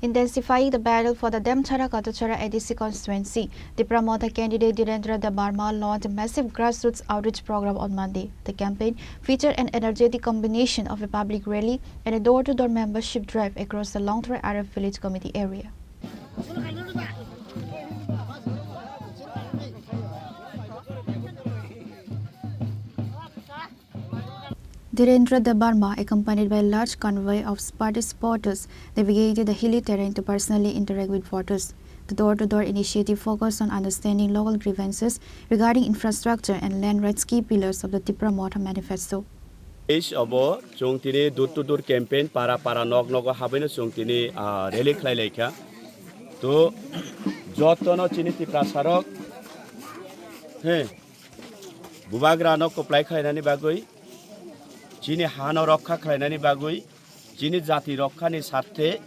Intensifying the battle for the Demchara-Katachara ADC constituency, the promoter candidate Dhirendra Debarma launched a massive grassroots outreach program on Monday. The campaign featured an energetic combination of a public rally and a door-to-door membership drive across the Longtra Arab Village Committee area. Dhirendra Debarma, accompanied by a large convoy of party supporters, navigated the hilly terrain to personally interact with voters. The door-to-door initiative focused on understanding local grievances regarding infrastructure and land rights, key pillars of the Tipra Motha Manifesto. Abo tini door-to-door campaign para nok habino tini rally khlailekha to jotono tini Tipra sarok bubagra no koplai khlainani bagoi chini hano rokha khlainani bagoi chini jati rokhani sarthe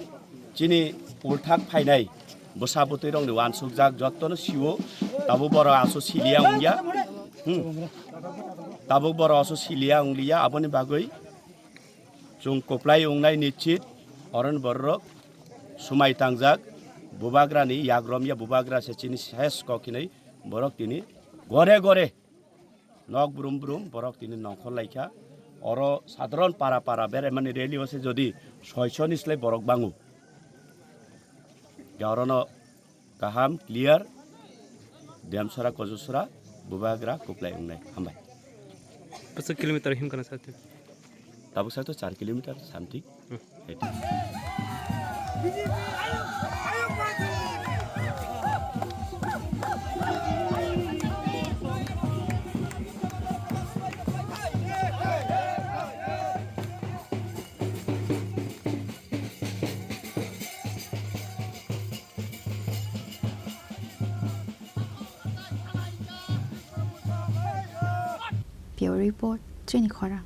chini ulthak phainai bosabuti rong ni wansukjak jotono siwo tabu boro aso silia ungya tabu boro aso silia unglia aboni bagoi jung koplai ungnai nichit oron borok sumai tangjak bubagra ni yagromya bubagra se chini ses kokinai borok tini gore gore nok brum brum borok tini nongkhol laikha oro sadron para bere mani rally hose jodi 600 nislai borok bangu garono kaham clear Demchara Katachara bubagra koplai ungnai hambai Berapa kilometer him kana satu? Tabuk satu 4 kilometer something. Pure Report, Trini Khora.